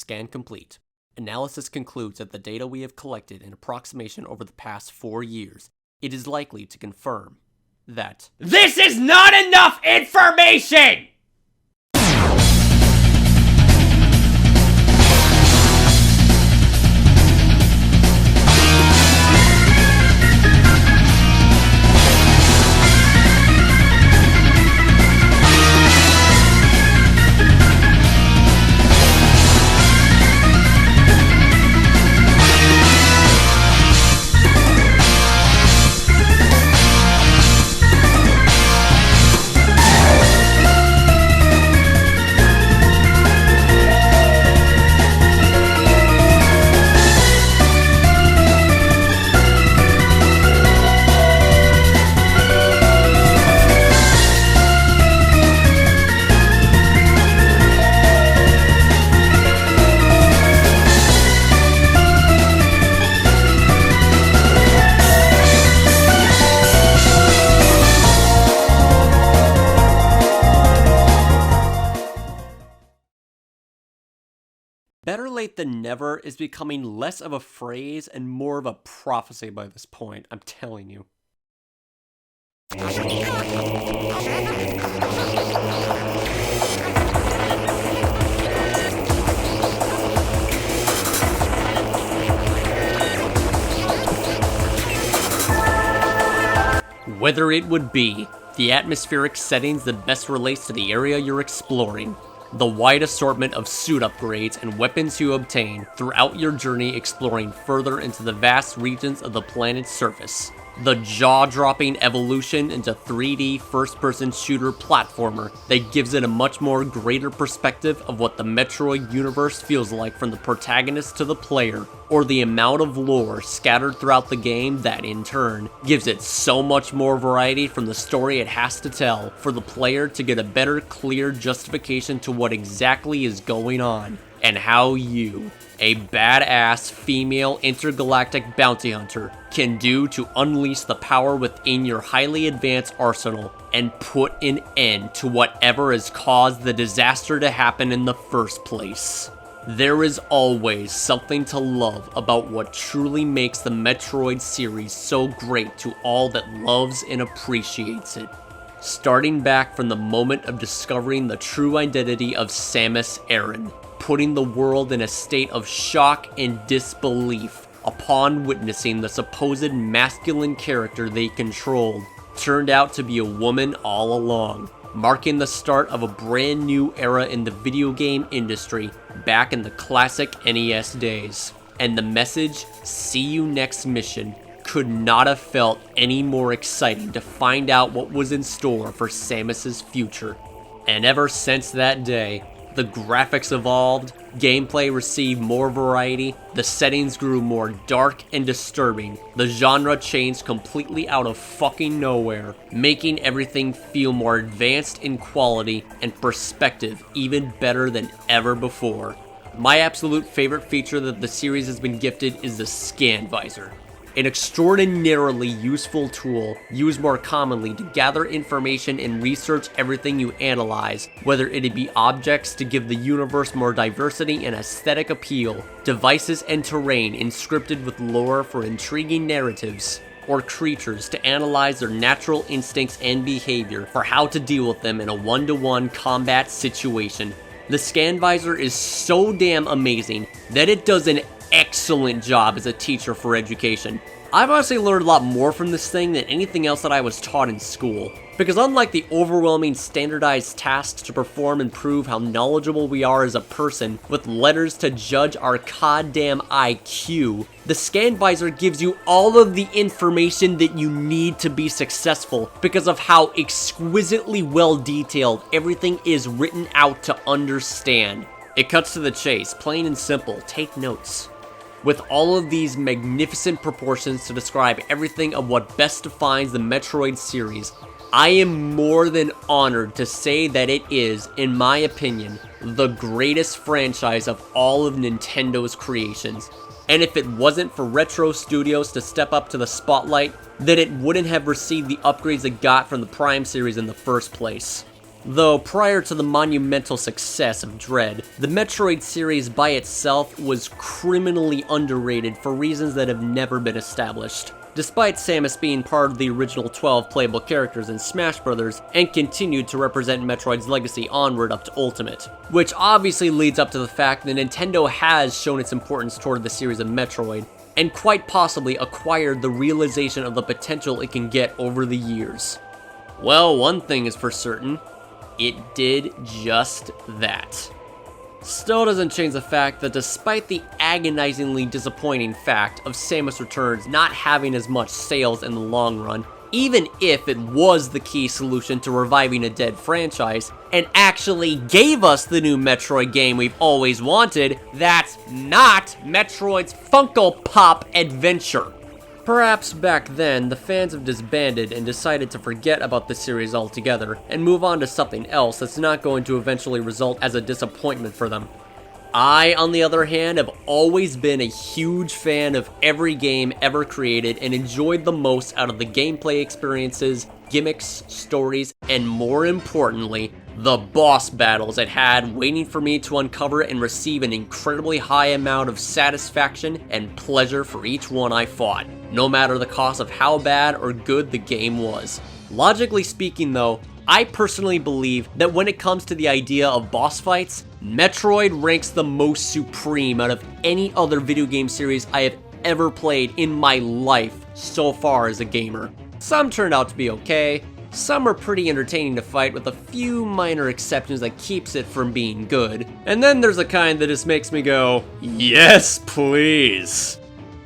Scan complete. Analysis concludes that the data we have collected in approximation over the past 4 years, it is likely to confirm that this is not enough information! better late than never is becoming less of a phrase and more of a prophecy by this point, I'm telling you. Whether it would be the atmospheric settings that best relates to the area you're exploring, the wide assortment of suit upgrades and weapons you obtain throughout your journey exploring further into the vast regions of the planet's surface, the jaw-dropping evolution into 3D first-person shooter platformer that gives it a much more greater perspective of what the Metroid universe feels like from the protagonist to the player, or the amount of lore scattered throughout the game that, in turn, gives it so much more variety from the story it has to tell for the player to get a better, clear justification to what exactly is going on, and how you, a badass female intergalactic bounty hunter, can do to unleash the power within your highly advanced arsenal and put an end to whatever has caused the disaster to happen in the first place. There is always something to love about what truly makes the Metroid series so great to all that loves and appreciates it. Starting back from the moment of discovering the true identity of Samus Aran, putting the world in a state of shock and disbelief upon witnessing the supposed masculine character they controlled turned out to be a woman all along, marking the start of a brand new era in the video game industry back in the classic NES days. And the message, "See you next mission," could not have felt any more exciting to find out what was in store for Samus's future. And ever since that day, the graphics evolved, gameplay received more variety, the settings grew more dark and disturbing, the genre changed completely out of fucking nowhere, making everything feel more advanced in quality and perspective even better than ever before. My absolute favorite feature that the series has been gifted is the scan visor. An extraordinarily useful tool used more commonly to gather information and research everything you analyze, whether it be objects to give the universe more diversity and aesthetic appeal, devices and terrain inscripted with lore for intriguing narratives, or creatures to analyze their natural instincts and behavior for how to deal with them in a one-to-one combat situation. The scan visor is so damn amazing that it does an excellent job as a teacher for education. I've honestly learned a lot more from this thing than anything else that I was taught in school, because unlike the overwhelming standardized tasks to perform and prove how knowledgeable we are as a person with letters to judge our goddamn IQ, the scan visor gives you all of the information that you need to be successful because of how exquisitely well detailed everything is written out to understand. It cuts to the chase, plain and simple, take notes. With all of these magnificent proportions to describe everything of what best defines the Metroid series, I am more than honored to say that it is, in my opinion, the greatest franchise of all of Nintendo's creations. And if it wasn't for Retro Studios to step up to the spotlight, then it wouldn't have received the upgrades it got from the Prime series in the first place. Though prior to the monumental success of Dread, the Metroid series by itself was criminally underrated for reasons that have never been established. Despite Samus being part of the original 12 playable characters in Smash Bros. And continued to represent Metroid's legacy onward up to Ultimate. Which obviously leads up to the fact that Nintendo has shown its importance toward the series of Metroid, and quite possibly acquired the realization of the potential it can get over the years. Well, one thing is for certain, it did just that. Still doesn't change the fact that despite the agonizingly disappointing fact of Samus Returns not having as much sales in the long run, even if it was the key solution to reviving a dead franchise, and actually gave us the new Metroid game we've always wanted, that's not Metroid's Funko Pop adventure. Perhaps back then, the fans have disbanded and decided to forget about the series altogether and move on to something else that's not going to eventually result as a disappointment for them. I, on the other hand, have always been a huge fan of every game ever created and enjoyed the most out of the gameplay experiences, gimmicks, stories, and more importantly, the boss battles it had waiting for me to uncover and receive an incredibly high amount of satisfaction and pleasure for each one I fought, no matter the cost of how bad or good the game was. Logically speaking though, I personally believe that when it comes to the idea of boss fights, Metroid ranks the most supreme out of any other video game series I have ever played in my life so far as a gamer. Some turned out to be okay, some are pretty entertaining to fight with a few minor exceptions that keeps it from being good, and then there's a kind that just makes me go, yes please.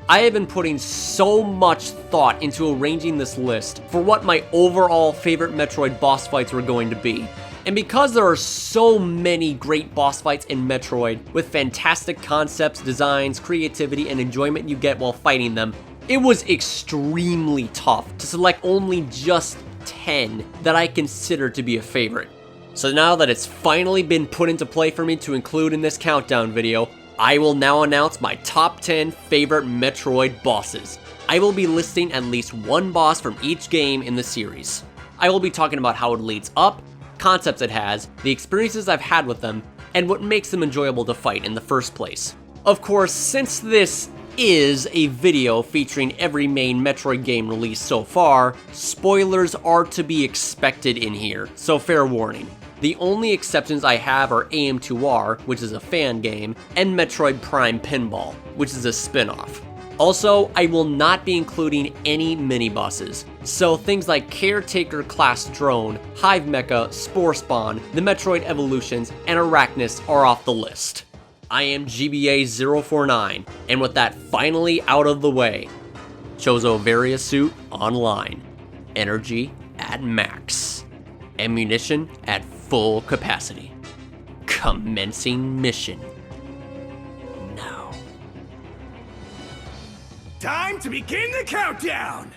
I have been putting so much thought into arranging this list for what my overall favorite Metroid boss fights were going to be. And because there are so many great boss fights in Metroid, with fantastic concepts, designs, creativity, and enjoyment you get while fighting them, it was extremely tough to select only just 10 that I consider to be a favorite. So now that it's finally been put into play for me to include in this countdown video, I will now announce my top 10 favorite Metroid bosses. I will be listing at least one boss from each game in the series. I will be talking about how it leads up, concepts it has, the experiences I've had with them, and what makes them enjoyable to fight in the first place. Of course, since this is a video featuring every main Metroid game released so far, spoilers are to be expected in here, so fair warning. The only exceptions I have are AM2R, which is a fan game, and Metroid Prime Pinball, which is a spin-off. Also, I will not be including any mini-bosses, so things like Caretaker Class Drone, Hive Mecha, Spore Spawn, the Metroid Evolutions, and Arachnus are off the list. I am GBA049, and with that finally out of the way, Chozo Varia Suit online, energy at max, ammunition at full capacity, commencing mission now. Time to begin the countdown!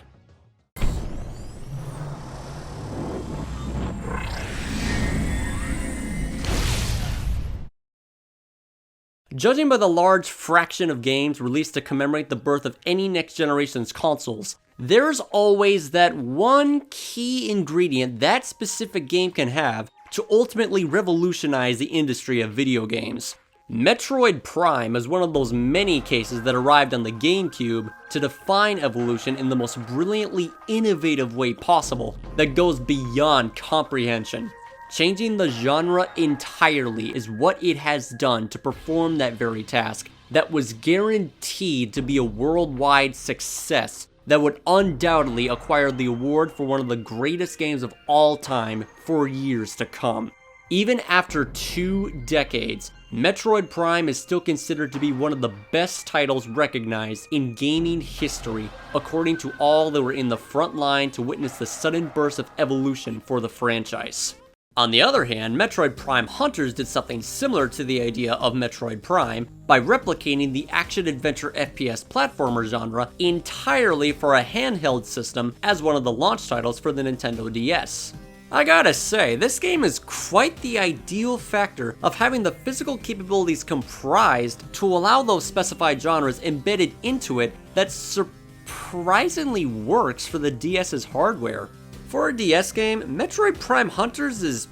Judging by the large fraction of games released to commemorate the birth of any next generation's consoles, there's always that one key ingredient that specific game can have to ultimately revolutionize the industry of video games. Metroid Prime is one of those many cases that arrived on the GameCube to define evolution in the most brilliantly innovative way possible that goes beyond comprehension. Changing the genre entirely is what it has done to perform that very task that was guaranteed to be a worldwide success that would undoubtedly acquire the award for one of the greatest games of all time for years to come. Even after 2 decades, Metroid Prime is still considered to be one of the best titles recognized in gaming history, according to all that were in the front line to witness the sudden burst of evolution for the franchise. On the other hand, Metroid Prime Hunters did something similar to the idea of Metroid Prime by replicating the action-adventure FPS platformer genre entirely for a handheld system as one of the launch titles for the Nintendo DS. I gotta say, this game is quite the ideal factor of having the physical capabilities comprised to allow those specified genres embedded into it that surprisingly works for the DS's hardware. For a DS game, Metroid Prime Hunters is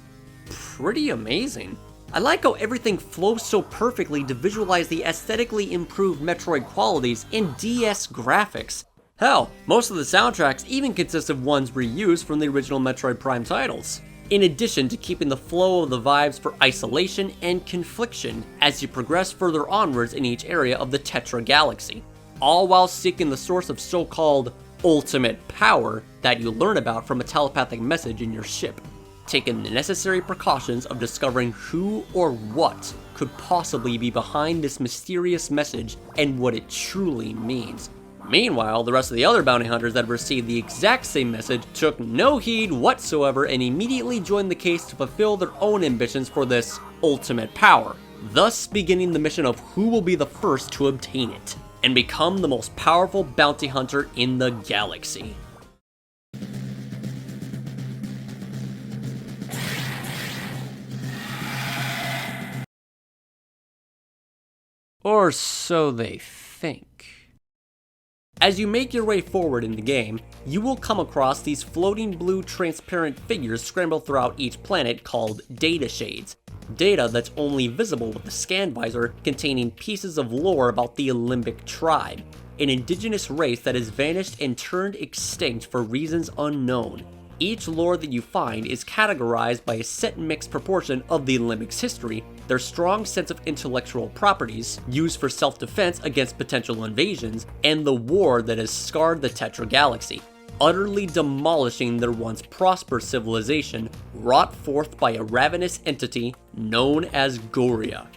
pretty amazing. I like how everything flows so perfectly to visualize the aesthetically improved Metroid qualities in DS graphics. Hell, most of the soundtracks even consist of ones reused from the original Metroid Prime titles, in addition to keeping the flow of the vibes for isolation and confliction as you progress further onwards in each area of the Tetra Galaxy, all while seeking the source of so-called ultimate power that you learn about from a telepathic message in your ship, taking the necessary precautions of discovering who or what could possibly be behind this mysterious message and what it truly means. Meanwhile, the rest of the other bounty hunters that received the exact same message took no heed whatsoever and immediately joined the case to fulfill their own ambitions for this ultimate power, thus beginning the mission of who will be the first to obtain it and become the most powerful bounty hunter in the galaxy. Or so they think. As you make your way forward in the game, you will come across these floating blue transparent figures scrambled throughout each planet called data shades. Data that's only visible with the scan visor containing pieces of lore about the Limbic tribe, an indigenous race that has vanished and turned extinct for reasons unknown. Each lore that you find is categorized by a set mixed proportion of the Limbic's history, their strong sense of intellectual properties, used for self-defense against potential invasions, and the war that has scarred the Tetra Galaxy, utterly demolishing their once prosperous civilization, wrought forth by a ravenous entity known as Goria.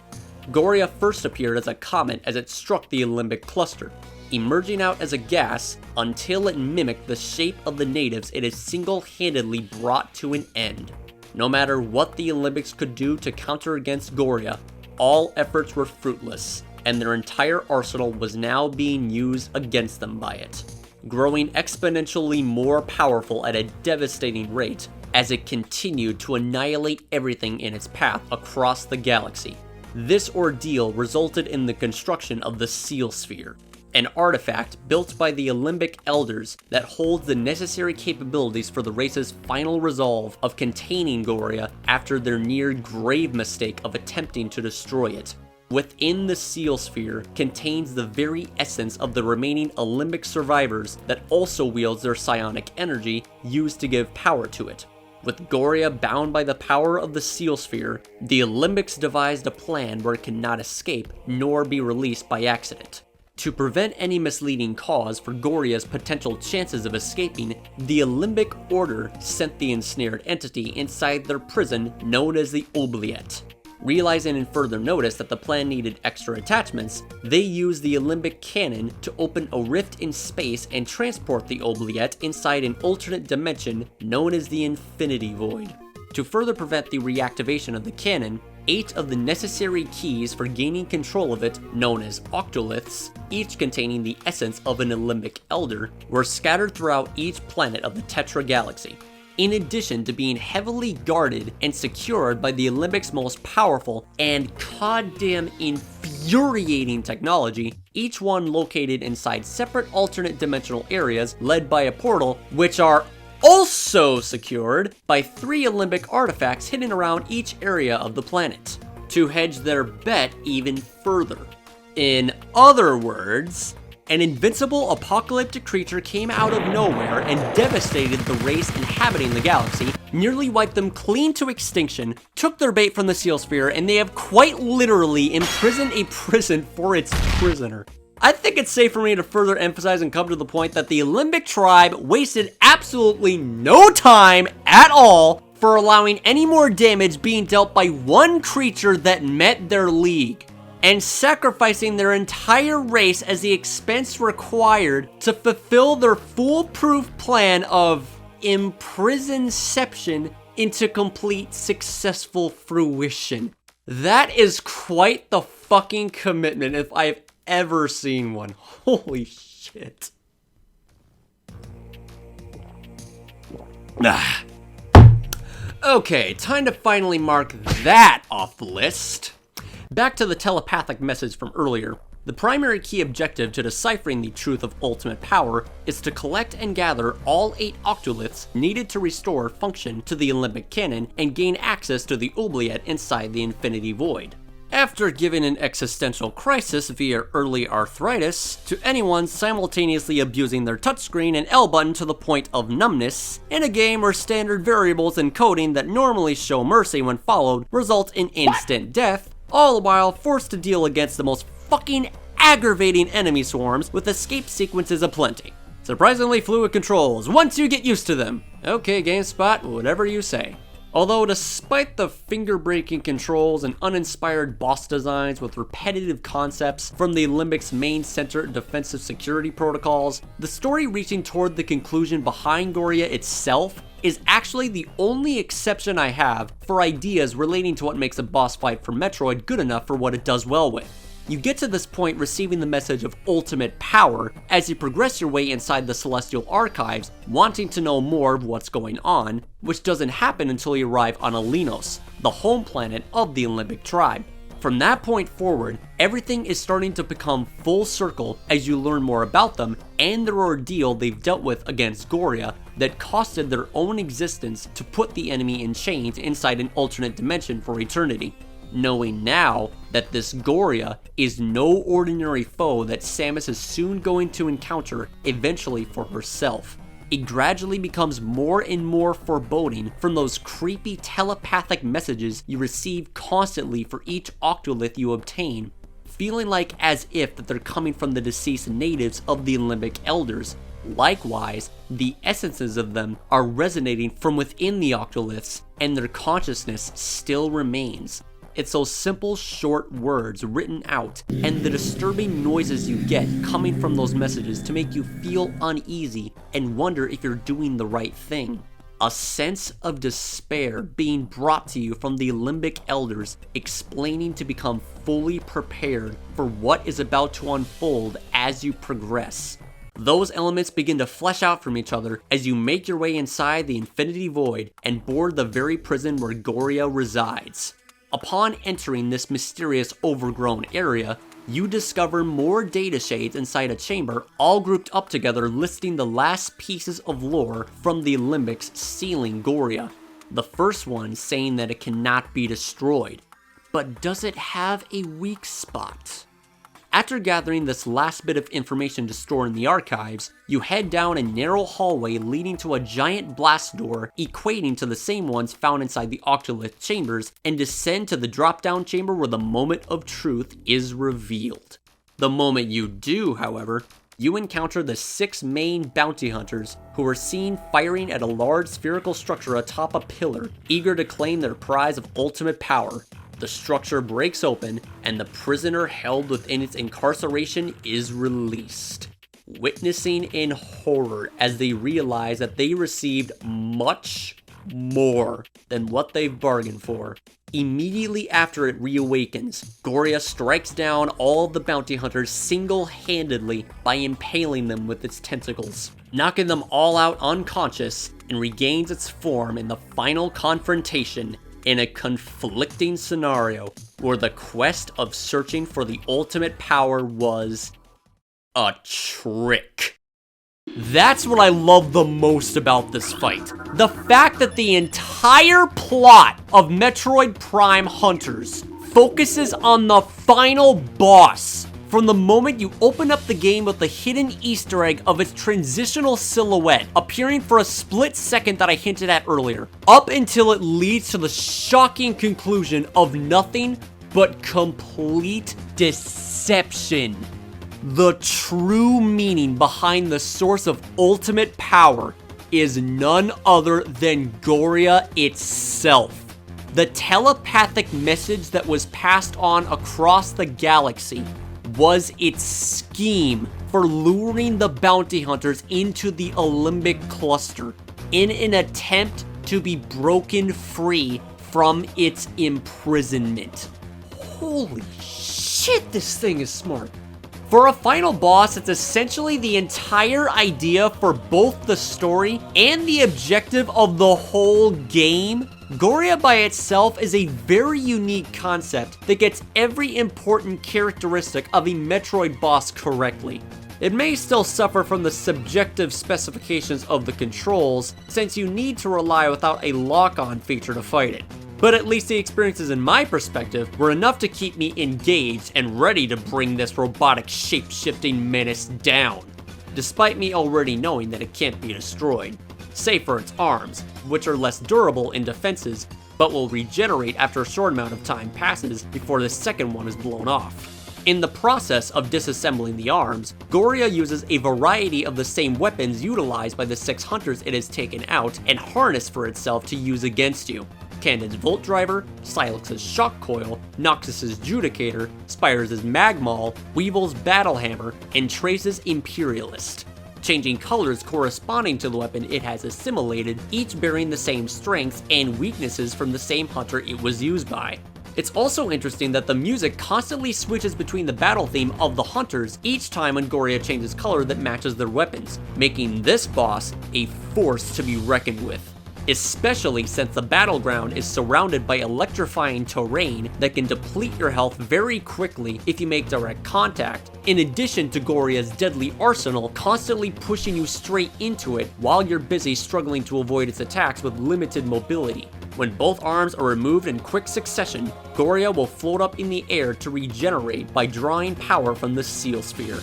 Goria first appeared as a comet as it struck the Limbic cluster, emerging out as a gas until it mimicked the shape of the natives it has single-handedly brought to an end. No matter what the Limbics could do to counter against Goria, all efforts were fruitless, and their entire arsenal was now being used against them by it, growing exponentially more powerful at a devastating rate as it continued to annihilate everything in its path across the galaxy. This ordeal resulted in the construction of the Seal Sphere, an artifact built by the Limbic Elders that holds the necessary capabilities for the race's final resolve of containing Goria after their near grave mistake of attempting to destroy it. Within the Seal Sphere contains the very essence of the remaining Limbic survivors that also wields their psionic energy used to give power to it. With Goria bound by the power of the Seal Sphere, the Limbics devised a plan where it cannot escape nor be released by accident. To prevent any misleading cause for Goria's potential chances of escaping, the Limbic Order sent the ensnared entity inside their prison known as the Oubliette. Realizing in further notice that the plan needed extra attachments, they used the Limbic cannon to open a rift in space and transport the Oubliette inside an alternate dimension known as the Infinity Void. To further prevent the reactivation of the cannon, 8 of the necessary keys for gaining control of it, known as octoliths, each containing the essence of an Limbic Elder, were scattered throughout each planet of the Tetra Galaxy. In addition to being heavily guarded and secured by the Limbic's most powerful and goddamn infuriating technology, each one located inside separate alternate dimensional areas led by a portal, which are also secured by 3 Limbic artifacts hidden around each area of the planet, to hedge their bet even further. In other words, an invincible apocalyptic creature came out of nowhere and devastated the race inhabiting the galaxy, nearly wiped them clean to extinction, took their bait from the Seal Sphere, and they have quite literally imprisoned a prison for its prisoner. I think it's safe for me to further emphasize and come to the point that the Limbic tribe wasted absolutely no time at all for allowing any more damage being dealt by one creature that met their league, and sacrificing their entire race as the expense required to fulfill their foolproof plan of imprisonception into complete successful fruition. That is quite the fucking commitment if I've ever seen one. Holy shit. Okay, time to finally mark that off the list. Back to the telepathic message from earlier. The primary key objective to deciphering the truth of ultimate power is to collect and gather all 8 octoliths needed to restore function to the Olympic cannon and gain access to the oubliette inside the Infinity Void. After giving an existential crisis via early arthritis to anyone simultaneously abusing their touchscreen and L button to the point of numbness, in a game where standard variables and coding that normally show mercy when followed result in instant death, all the while forced to deal against the most fucking aggravating enemy swarms with escape sequences aplenty. Surprisingly fluid controls, once you get used to them. Okay, GameSpot, whatever you say. Although despite the finger-breaking controls and uninspired boss designs with repetitive concepts from the Limbic's main center defensive security protocols, the story reaching toward the conclusion behind Goria itself is actually the only exception I have for ideas relating to what makes a boss fight for Metroid good enough for what it does well with. You get to this point receiving the message of ultimate power as you progress your way inside the Celestial Archives, wanting to know more of what's going on, which doesn't happen until you arrive on Alinos, the home planet of the Olympic tribe. From that point forward, everything is starting to become full circle as you learn more about them and their ordeal they've dealt with against Goria that costed their own existence to put the enemy in chains inside an alternate dimension for eternity. Knowing now that this Goria is no ordinary foe that Samus is soon going to encounter eventually for herself. It gradually becomes more and more foreboding from those creepy telepathic messages you receive constantly for each octolith you obtain, feeling like as if that they're coming from the deceased natives of the Olympic Elders. Likewise, the essences of them are resonating from within the octoliths, and their consciousness still remains. It's those simple, short words written out, and the disturbing noises you get coming from those messages to make you feel uneasy and wonder if you're doing the right thing. A sense of despair being brought to you from the Limbic Elders, explaining to become fully prepared for what is about to unfold as you progress. Those elements begin to flesh out from each other as you make your way inside the Infinity Void and board the very prison where Goria resides. Upon entering this mysterious overgrown area, you discover more data shades inside a chamber all grouped up together listing the last pieces of lore from the Limbics sealing Goria. The first one saying that it cannot be destroyed. But does it have a weak spot? After gathering this last bit of information to store in the archives, you head down a narrow hallway leading to a giant blast door equating to the same ones found inside the Octolith chambers and descend to the drop-down chamber where the moment of truth is revealed. The moment you do, however, you encounter the 6 main bounty hunters who are seen firing at a large spherical structure atop a pillar, eager to claim their prize of ultimate power. The structure breaks open, and the prisoner held within its incarceration is released, witnessing in horror as they realize that they received much more than what they've bargained for. Immediately after it reawakens, Goria strikes down all of the bounty hunters single-handedly by impaling them with its tentacles, knocking them all out unconscious, and regains its form in the final confrontation in a conflicting scenario where the quest of searching for the ultimate power was a trick. That's what I love the most about this fight. The fact that the entire plot of Metroid Prime Hunters focuses on the final boss. From the moment you open up the game with the hidden Easter egg of its transitional silhouette appearing for a split second that I hinted at earlier, up until it leads to the shocking conclusion of nothing but complete deception. The true meaning behind the source of ultimate power is none other than Goria itself. The telepathic message that was passed on across the galaxy was its scheme for luring the bounty hunters into the Olympic cluster in an attempt to be broken free from its imprisonment. Holy shit, this thing is smart. For a final boss, it's essentially the entire idea for both the story and the objective of the whole game Goria by itself is a very unique concept that gets every important characteristic of a Metroid boss correctly. It may still suffer from the subjective specifications of the controls, since you need to rely without a lock-on feature to fight it. But at least the experiences in my perspective were enough to keep me engaged and ready to bring this robotic shape-shifting menace down, despite me already knowing that it can't be destroyed, save for its arms, which are less durable in defenses, but will regenerate after a short amount of time passes before the second one is blown off. In the process of disassembling the arms, Goria uses a variety of the same weapons utilized by the 6 hunters it has taken out and harnessed for itself to use against you. Candid's Volt Driver, Silex's Shock Coil, Noxus's Judicator, Spires' Magmaul, Weevil's Battle Hammer, and Trace's Imperialist, changing colors corresponding to the weapon it has assimilated, each bearing the same strengths and weaknesses from the same hunter it was used by. It's also interesting that the music constantly switches between the battle theme of the hunters each time when Goria changes color that matches their weapons, making this boss a force to be reckoned with, especially since the battleground is surrounded by electrifying terrain that can deplete your health very quickly if you make direct contact, in addition to Goria's deadly arsenal constantly pushing you straight into it while you're busy struggling to avoid its attacks with limited mobility. When both arms are removed in quick succession, Goria will float up in the air to regenerate by drawing power from the Seal Sphere.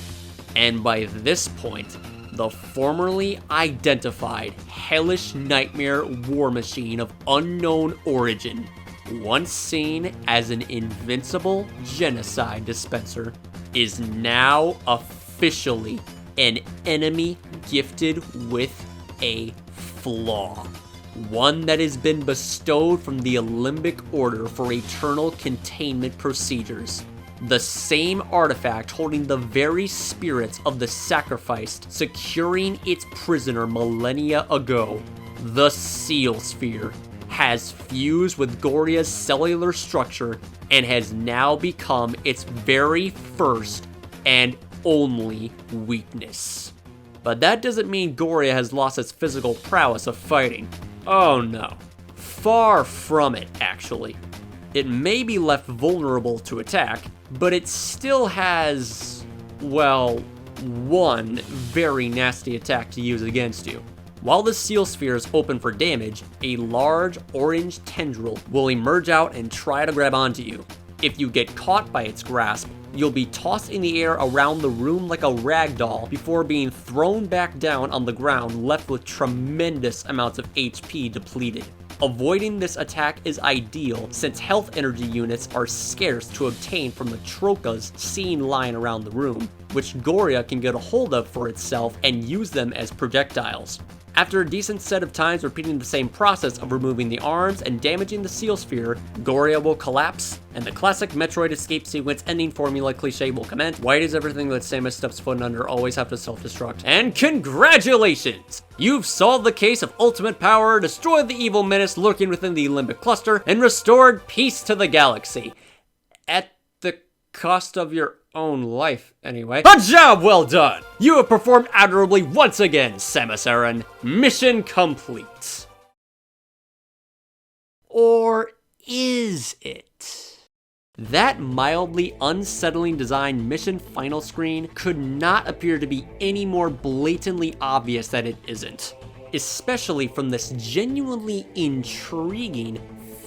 And by this point, the formerly identified hellish nightmare war machine of unknown origin, once seen as an invincible genocide dispenser, is now officially an enemy gifted with a flaw. One that has been bestowed from the Limbic Order for eternal containment procedures. The same artifact holding the very spirits of the sacrificed, securing its prisoner millennia ago. The Seal Sphere has fused with Goria's cellular structure and has now become its very first and only weakness. But that doesn't mean Goria has lost its physical prowess of fighting. Oh no. Far from it, actually. It may be left vulnerable to attack, but it still has, well, one very nasty attack to use against you. While the Seal Sphere is open for damage, a large orange tendril will emerge out and try to grab onto you. If you get caught by its grasp, you'll be tossed in the air around the room like a rag doll before being thrown back down on the ground, left with tremendous amounts of HP depleted. Avoiding this attack is ideal since health energy units are scarce to obtain from the trochas seen lying around the room, which Goria can get a hold of for itself and use them as projectiles. After a decent set of times repeating the same process of removing the arms and damaging the Seal Sphere, Goria will collapse, and the classic Metroid escape sequence ending formula cliche will commence. Why does everything that Samus steps foot under always have to self-destruct? And congratulations! You've solved the case of ultimate power, destroyed the evil menace lurking within the Limbic Cluster, and restored peace to the galaxy. At the cost of your own life, anyway. A job well done! You have performed admirably once again, Samus Aran. Mission complete. Or is it? That mildly unsettling design mission final screen could not appear to be any more blatantly obvious that it isn't. Especially from this genuinely intriguing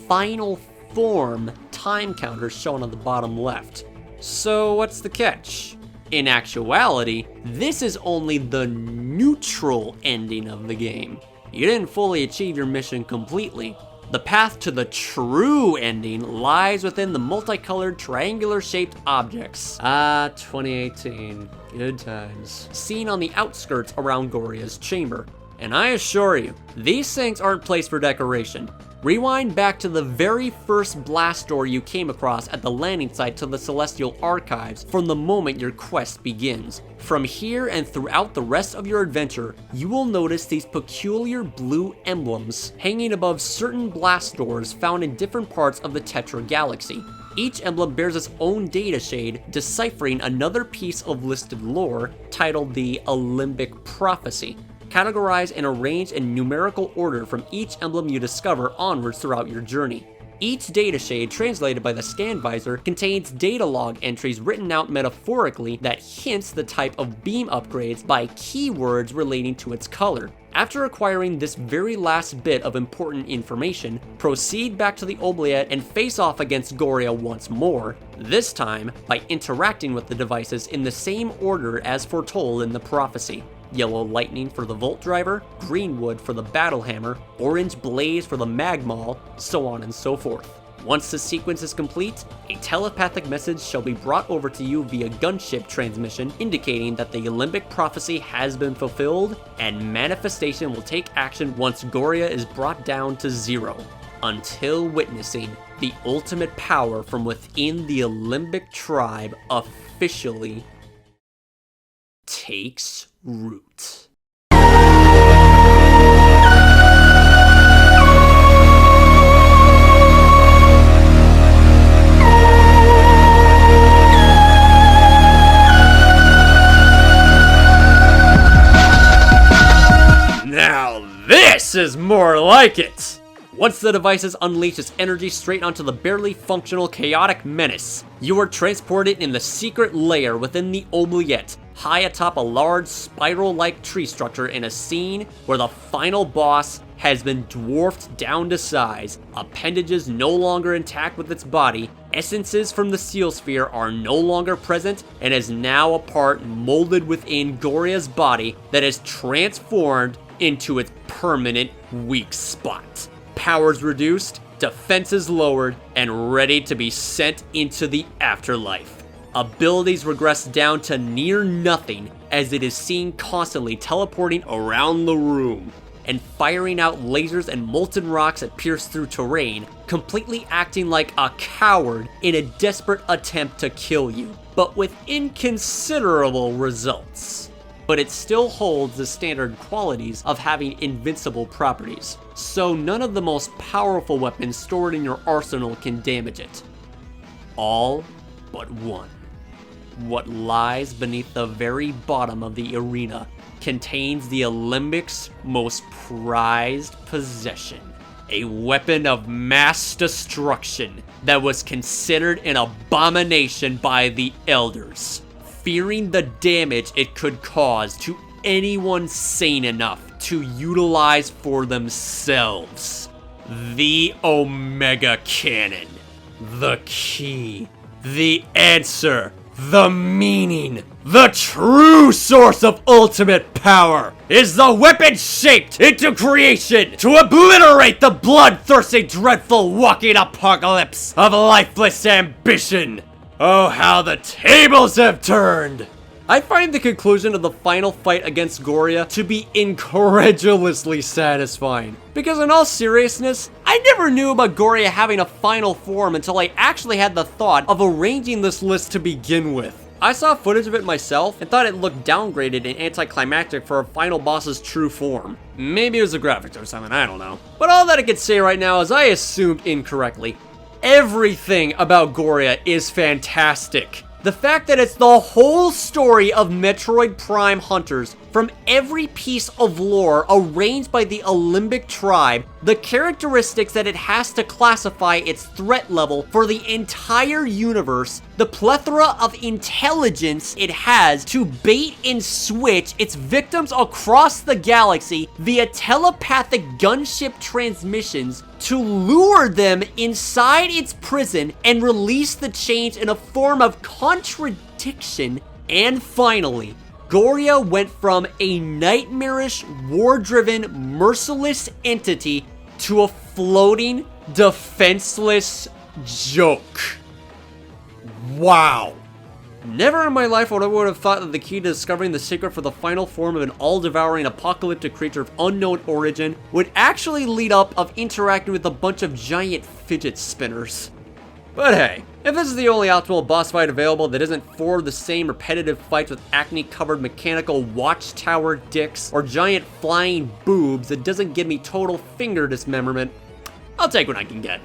final form time counter shown on the bottom left. So what's the catch? In actuality, this is only the neutral ending of the game. You didn't fully achieve your mission completely. The path to the true ending lies within the multicolored triangular-shaped objects. 2018. Good times. Seen on the outskirts around Goria's chamber. And I assure you, these things aren't placed for decoration. Rewind back to the very first blast door you came across at the landing site to the Celestial Archives from the moment your quest begins. From here and throughout the rest of your adventure, you will notice these peculiar blue emblems hanging above certain blast doors found in different parts of the Tetra Galaxy. Each emblem bears its own data shade, deciphering another piece of listed lore titled the Limbic Prophecy. categorized and arranged in numerical order from each emblem you discover onwards throughout your journey. Each data shade translated by the scan visor contains data log entries written out metaphorically that hints the type of beam upgrades by keywords relating to its color. After acquiring this very last bit of important information, proceed back to the oubliette and face off against Goria once more, this time by interacting with the devices in the same order as foretold in the prophecy. Yellow lightning for the Volt Driver, green wood for the Battle Hammer, orange blaze for the Magmaul, so on and so forth. Once the sequence is complete, a telepathic message shall be brought over to you via gunship transmission indicating that the Alembic prophecy has been fulfilled, and manifestation will take action once Goria is brought down to 0, until witnessing the ultimate power from within the Alembic tribe officially takes root. Now this is more like it! Once the devices unleash its energy straight onto the barely functional chaotic menace, you are transported in the secret lair within the oubliette, high atop a large spiral-like tree structure in a scene where the final boss has been dwarfed down to size, appendages no longer intact with its body, essences from the seal sphere are no longer present, and is now a part molded within Goria's body that is transformed into its permanent weak spot. Powers reduced, defenses lowered, and ready to be sent into the afterlife. Abilities regress down to near nothing as it is seen constantly teleporting around the room and firing out lasers and molten rocks that pierce through terrain, completely acting like a coward in a desperate attempt to kill you, but with inconsiderable results. But it still holds the standard qualities of having invincible properties, so none of the most powerful weapons stored in your arsenal can damage it. All but one. What lies beneath the very bottom of the arena contains the Alembic's most prized possession. A weapon of mass destruction that was considered an abomination by the Elders, fearing the damage it could cause to anyone sane enough to utilize for themselves. The Omega Cannon. The key. The answer. The meaning. The true source of ultimate power is the weapon shaped into creation to obliterate the bloodthirsty, dreadful walking apocalypse of lifeless ambition. Oh, how the tables have turned! I find the conclusion of the final fight against Goria to be incredulously satisfying. Because in all seriousness, I never knew about Goria having a final form until I actually had the thought of arranging this list to begin with. I saw footage of it myself and thought it looked downgraded and anticlimactic for a final boss's true form. Maybe it was the graphics or something, I don't know. But all that I could say right now is I assumed incorrectly. Everything about Goria is fantastic. The fact that it's the whole story of Metroid Prime hunters from every piece of lore arranged by the Alembic tribe, the characteristics that it has to classify its threat level for the entire universe, the plethora of intelligence it has to bait and switch its victims across the galaxy via telepathic gunship transmissions to lure them inside its prison and release the change in a form of contradiction. And finally, Goria went from a nightmarish, war-driven, merciless entity to a floating, defenseless joke. Wow. Never in my life would I have thought that the key to discovering the secret for the final form of an all-devouring apocalyptic creature of unknown origin would actually lead up of interacting with a bunch of giant fidget spinners. But hey, if this is the only optimal boss fight available that isn't 4 of the same repetitive fights with acne-covered mechanical watchtower dicks or giant flying boobs that doesn't give me total finger dismemberment, I'll take what I can get.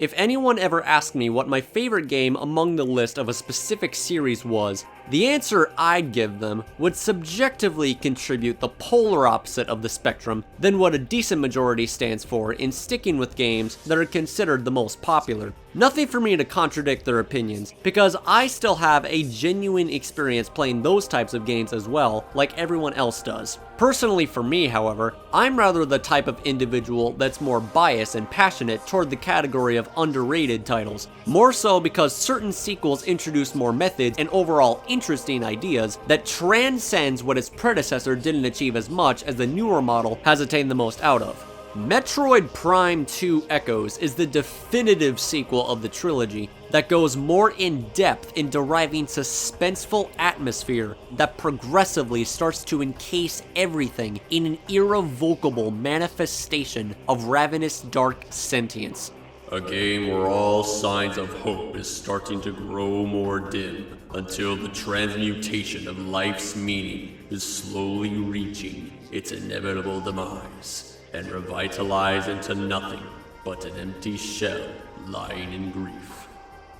If anyone ever asked me what my favorite game among the list of a specific series was, the answer I'd give them would subjectively contribute the polar opposite of the spectrum than what a decent majority stands for in sticking with games that are considered the most popular. Nothing for me to contradict their opinions, because I still have a genuine experience playing those types of games as well, like everyone else does. Personally for me, however, I'm rather the type of individual that's more biased and passionate toward the category of underrated titles, more so because certain sequels introduce more methods and overall interesting ideas that transcends what its predecessor didn't achieve as much as the newer model has attained the most out of. Metroid Prime 2 Echoes is the definitive sequel of the trilogy that goes more in depth in deriving suspenseful atmosphere that progressively starts to encase everything in an irrevocable manifestation of ravenous dark sentience. A game where all signs of hope is starting to grow more dim until the transmutation of life's meaning is slowly reaching its inevitable demise and revitalize into nothing but an empty shell lying in grief,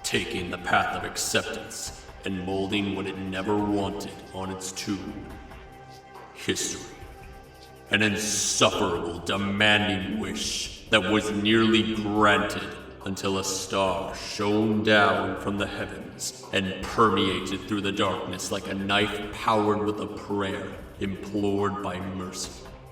taking the path of acceptance and molding what it never wanted on its tomb. History. An insufferable, demanding wish that was nearly granted until a star shone down from the heavens and permeated through the darkness like a knife powered with a prayer implored by mercy.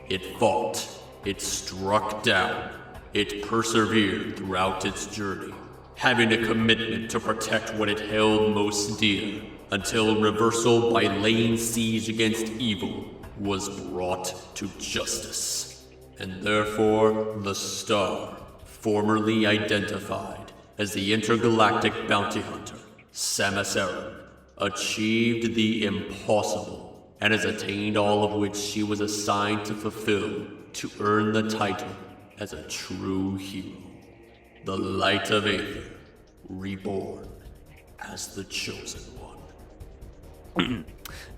It fought. It struck down. It persevered throughout its journey, having a commitment to protect what it held most dear, until reversal by laying siege against evil was brought to justice. And therefore, the star, formerly identified as the intergalactic bounty hunter, Samus Aran, achieved the impossible, and has attained all of which she was assigned to fulfill to earn the title as a true hero. The Light of Aether, reborn as the Chosen One.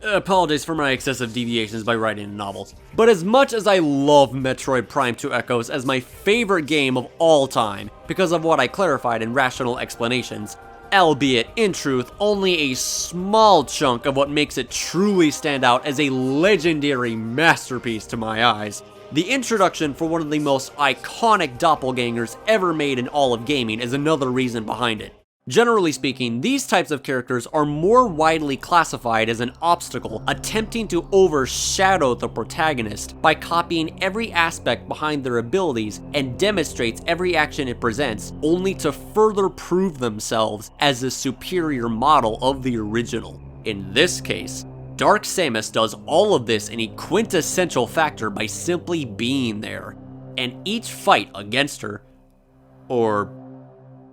Apologies for my excessive deviations by writing novels. But as much as I love Metroid Prime 2 Echoes as my favorite game of all time, because of what I clarified in rational explanations, albeit in truth only a small chunk of what makes it truly stand out as a legendary masterpiece to my eyes, the introduction for one of the most iconic doppelgangers ever made in all of gaming is another reason behind it. Generally speaking, these types of characters are more widely classified as an obstacle attempting to overshadow the protagonist by copying every aspect behind their abilities and demonstrates every action it presents only to further prove themselves as the superior model of the original. In this case, Dark Samus does all of this in a quintessential factor by simply being there, and each fight against her, or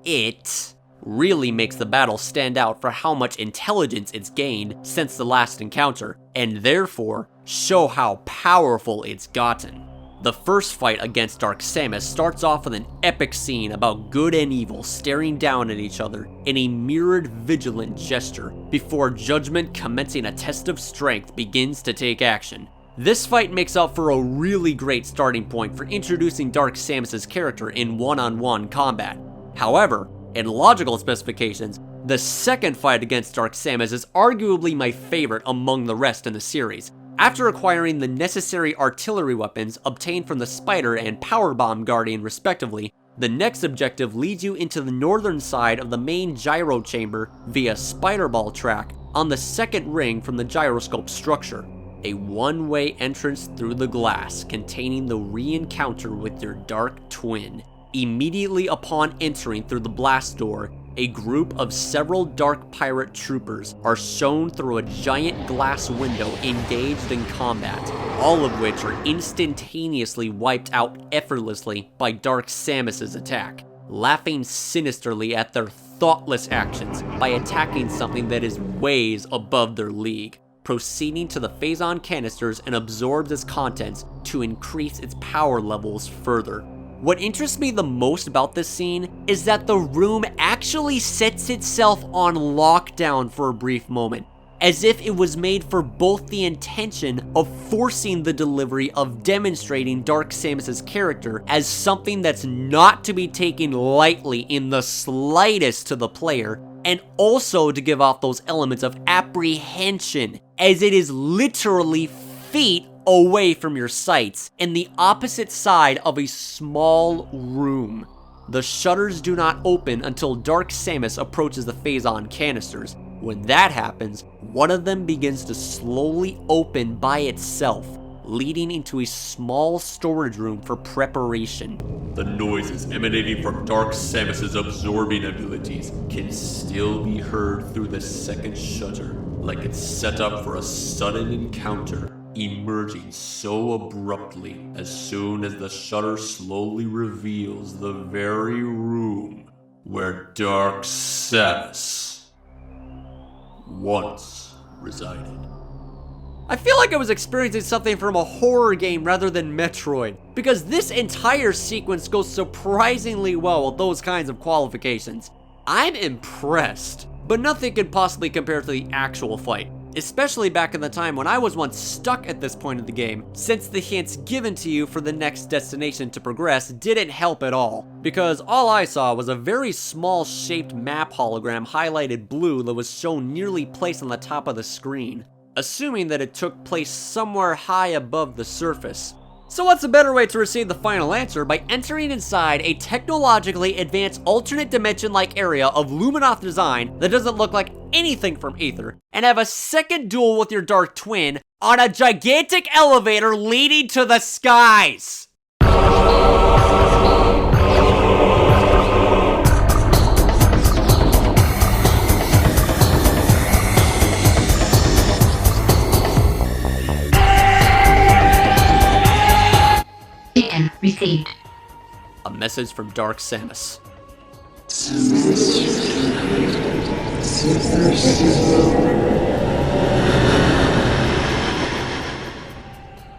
it, really makes the battle stand out for how much intelligence it's gained since the last encounter, and therefore show how powerful it's gotten. The first fight against Dark Samus starts off with an epic scene about good and evil staring down at each other in a mirrored vigilant gesture before Judgment commencing a test of strength begins to take action. This fight makes up for a really great starting point for introducing Dark Samus' character in one-on-one combat. However, in logical specifications, the second fight against Dark Samus is arguably my favorite among the rest in the series. After acquiring the necessary artillery weapons obtained from the Spider and Power Bomb Guardian respectively, the next objective leads you into the northern side of the main gyro chamber via Spider Ball track on the second ring from the gyroscope structure. A one-way entrance through the glass containing the re-encounter with your dark twin. Immediately upon entering through the blast door, a group of several dark pirate troopers are shown through a giant glass window engaged in combat, all of which are instantaneously wiped out effortlessly by Dark Samus' attack, laughing sinisterly at their thoughtless actions by attacking something that is ways above their league, proceeding to the Phazon canisters and absorbs its contents to increase its power levels further. What interests me the most about this scene is that the room actually sets itself on lockdown for a brief moment, as if it was made for both the intention of forcing the delivery of demonstrating Dark Samus's character as something that's not to be taken lightly in the slightest to the player, and also to give off those elements of apprehension, as it is literally feet away from your sights, in the opposite side of a small room. The shutters do not open until Dark Samus approaches the Phazon canisters. When that happens, one of them begins to slowly open by itself, leading into a small storage room for preparation. The noises emanating from Dark Samus's absorbing abilities can still be heard through the second shutter, like it's set up for a sudden encounter, emerging so abruptly as soon as the shutter slowly reveals the very room where Dark Samus once resided. I feel like I was experiencing something from a horror game rather than Metroid, because this entire sequence goes surprisingly well with those kinds of qualifications. I'm impressed, but nothing could possibly compare to the actual fight, especially back in the time when I was once stuck at this point of the game, since the hints given to you for the next destination to progress didn't help at all, because all I saw was a very small shaped map hologram highlighted blue that was shown nearly placed on the top of the screen, assuming that it took place somewhere high above the surface. So what's a better way to receive the final answer by entering inside a technologically advanced alternate dimension-like area of Luminoth design that doesn't look like anything from Aether, and have a second duel with your dark twin on a gigantic elevator leading to the skies? Received. A message from Dark Samus.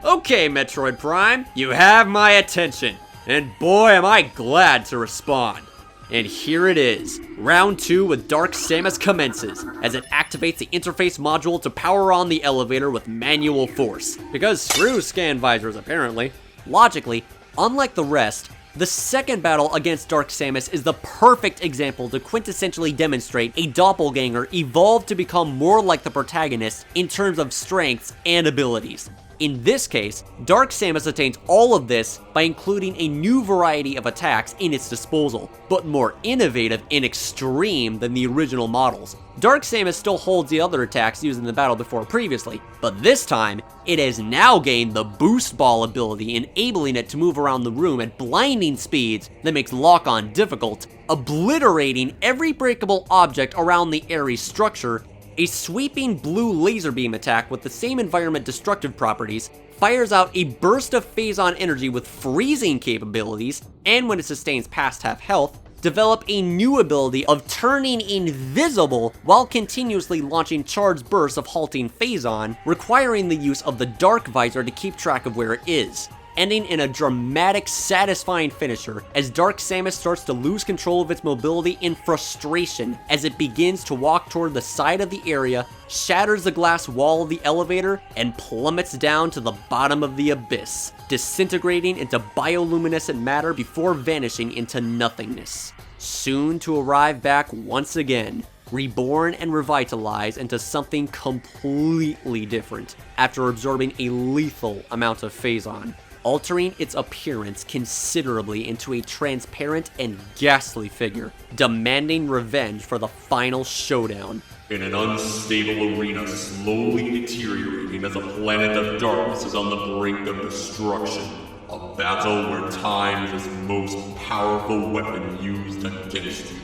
Okay, Metroid Prime, you have my attention, and boy am I glad to respond. And here it is. Round 2 with Dark Samus commences, as it activates the interface module to power on the elevator with manual force, because screw scan visors apparently. Logically, unlike the rest, the second battle against Dark Samus is the perfect example to quintessentially demonstrate a doppelganger evolved to become more like the protagonist in terms of strengths and abilities. In this case, Dark Samus attains all of this by including a new variety of attacks in its disposal, but more innovative and extreme than the original models. Dark Samus still holds the other attacks used in the battle before previously, but this time, it has now gained the Boost Ball ability, enabling it to move around the room at blinding speeds that makes lock-on difficult, obliterating every breakable object around the airy structure. A sweeping blue laser beam attack with the same environment destructive properties fires out a burst of Phazon energy with freezing capabilities, and when it sustains past half health, develop a new ability of turning invisible while continuously launching charged bursts of halting Phazon, requiring the use of the Dark Visor to keep track of where it is, ending in a dramatic, satisfying finisher as Dark Samus starts to lose control of its mobility in frustration as it begins to walk toward the side of the area, shatters the glass wall of the elevator, and plummets down to the bottom of the abyss, disintegrating into bioluminescent matter before vanishing into nothingness, soon to arrive back once again, reborn and revitalized into something completely different after absorbing a lethal amount of Phazon, altering its appearance considerably into a transparent and ghastly figure, demanding revenge for the final showdown. In an unstable arena slowly deteriorating as a planet of darkness is on the brink of destruction. A battle where time is its most powerful weapon used against you.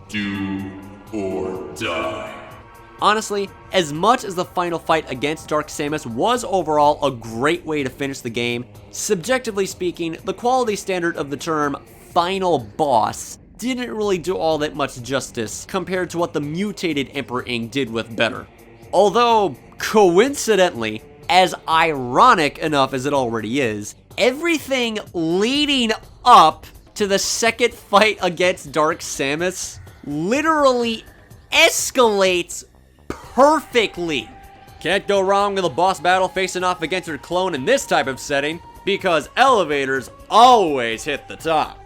Do or die. Honestly, as much as the final fight against Dark Samus was overall a great way to finish the game, subjectively speaking, the quality standard of the term final boss didn't really do all that much justice compared to what the mutated Emperor Ing did with better. Although, coincidentally, as ironic enough as it already is, everything leading up to the second fight against Dark Samus literally escalates perfectly. Can't go wrong with a boss battle facing off against your clone in this type of setting, because elevators always hit the top.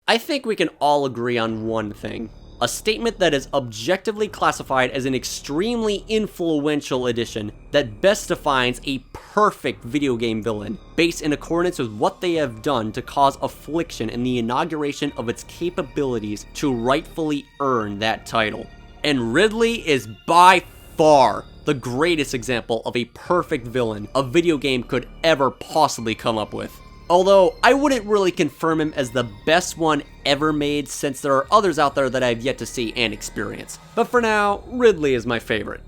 I think we can all agree on one thing. A statement that is objectively classified as an extremely influential addition that best defines a perfect video game villain, based in accordance with what they have done to cause affliction in the inauguration of its capabilities to rightfully earn that title. And Ridley is by far the greatest example of a perfect villain a video game could ever possibly come up with. Although, I wouldn't really confirm him as the best one ever made, since there are others out there that I have yet to see and experience. But for now, Ridley is my favorite.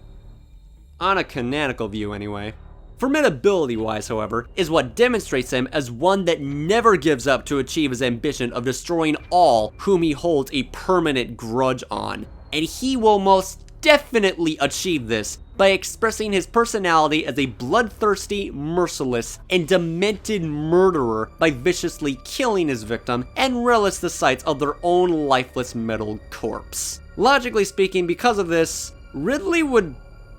On a canonical view anyway. Formidability-wise, however, is what demonstrates him as one that never gives up to achieve his ambition of destroying all whom he holds a permanent grudge on. And he will most definitely achieve this by expressing his personality as a bloodthirsty, merciless, and demented murderer by viciously killing his victim and relish the sights of their own lifeless metal corpse. Logically speaking, because of this, Ridley would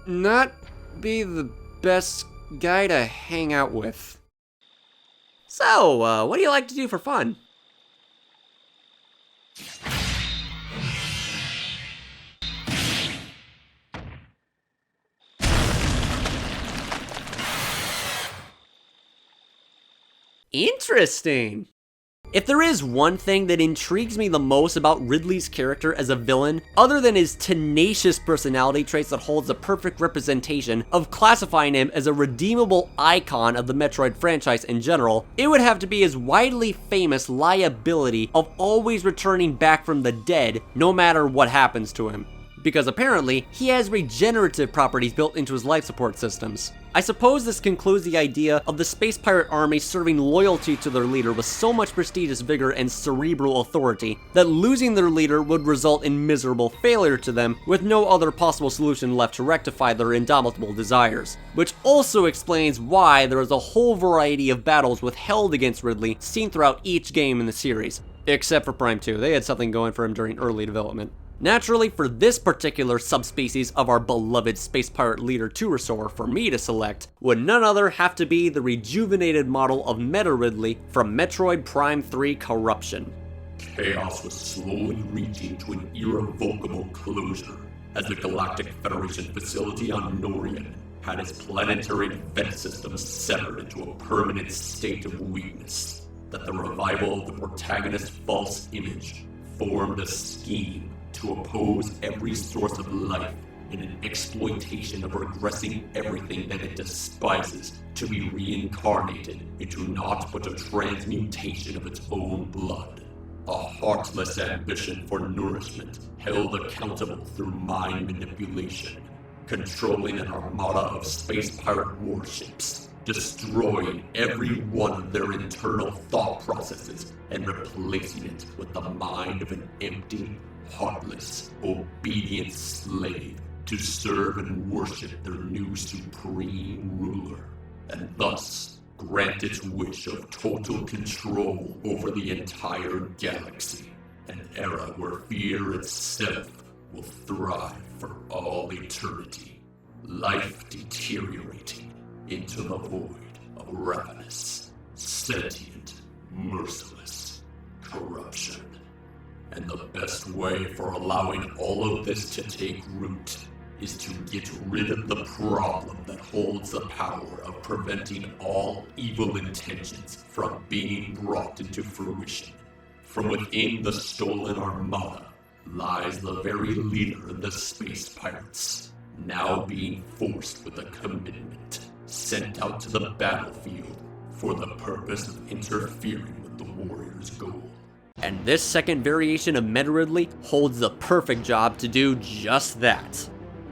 not be the best guy to hang out with. So, what do you like to do for fun? Interesting. If there is one thing that intrigues me the most about Ridley's character as a villain, other than his tenacious personality traits that holds a perfect representation of classifying him as a redeemable icon of the Metroid franchise in general, it would have to be his widely famous liability of always returning back from the dead no matter what happens to him. Because apparently, he has regenerative properties built into his life support systems. I suppose this concludes the idea of the space pirate army serving loyalty to their leader with so much prestigious vigor and cerebral authority that losing their leader would result in miserable failure to them, with no other possible solution left to rectify their indomitable desires. Which also explains why there is a whole variety of battles withheld against Ridley seen throughout each game in the series. Except for Prime 2, they had something going for him during early development. Naturally, for this particular subspecies of our beloved space pirate leader Turosaur for me to select, would none other have to be the rejuvenated model of Meta Ridley from Metroid Prime 3 Corruption. Chaos was slowly reaching to an irrevocable closure as the Galactic Federation facility on Norian had its planetary defense systems severed into a permanent state of weakness, that the revival of the protagonist's false image formed a scheme to oppose every source of life in an exploitation of regressing everything that it despises to be reincarnated into naught but a transmutation of its own blood. A heartless ambition for nourishment held accountable through mind manipulation, controlling an armada of space pirate warships, destroying every one of their internal thought processes and replacing it with the mind of an empty, heartless, obedient slave to serve and worship their new supreme ruler, and thus grant its wish of total control over the entire galaxy, an era where fear itself will thrive for all eternity, life deteriorating into the void of ravenous, sentient, merciless corruption. And the best way for allowing all of this to take root is to get rid of the problem that holds the power of preventing all evil intentions from being brought into fruition. From within the stolen armada lies the very leader of the space pirates, now being forced with a commitment, sent out to the battlefield for the purpose of interfering with the warrior's goal. And this second variation of Meta Ridley holds the perfect job to do just that.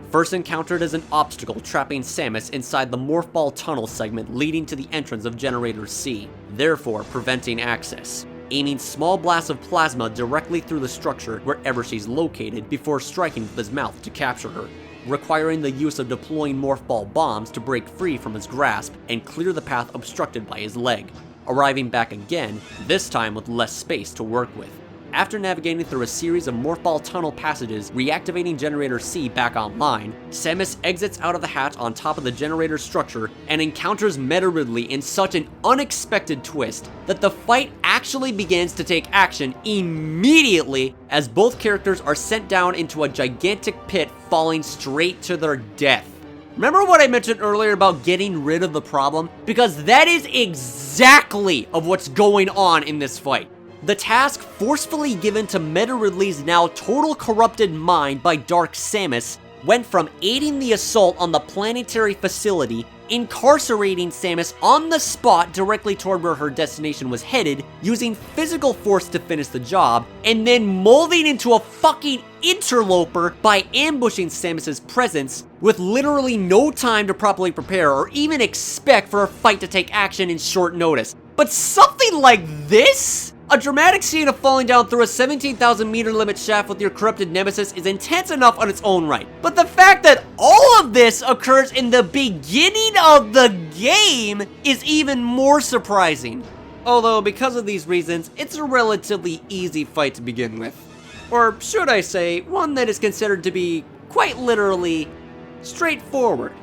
First encountered as an obstacle trapping Samus inside the Morph Ball tunnel segment leading to the entrance of Generator C, therefore preventing access. Aiming small blasts of plasma directly through the structure wherever she's located before striking with his mouth to capture her. requiring the use of deploying morph ball bombs to break free from his grasp and clear the path obstructed by his leg, arriving back again, this time with less space to work with. After navigating through a series of morph ball tunnel passages, reactivating Generator C back online, Samus exits out of the hatch on top of the generator structure and encounters Meta Ridley in such an unexpected twist that the fight actually begins to take action immediately as both characters are sent down into a gigantic pit, falling straight to their death. Remember what I mentioned earlier about getting rid of the problem? Because that is exactly of what's going on in this fight. The task forcefully given to Meta Ridley's now total corrupted mind by Dark Samus went from aiding the assault on the planetary facility, incarcerating Samus on the spot directly toward where her destination was headed, using physical force to finish the job, and then molding into a fucking interloper by ambushing Samus's presence with literally no time to properly prepare or even expect for a fight to take action in short notice. But something like this? A dramatic scene of falling down through a 17,000 meter limit shaft with your corrupted nemesis is intense enough on its own right. But the fact that all of this occurs in the beginning of the game is even more surprising. Although, because of these reasons, it's a relatively easy fight to begin with. Or should I say, one that is considered to be, quite literally, straightforward.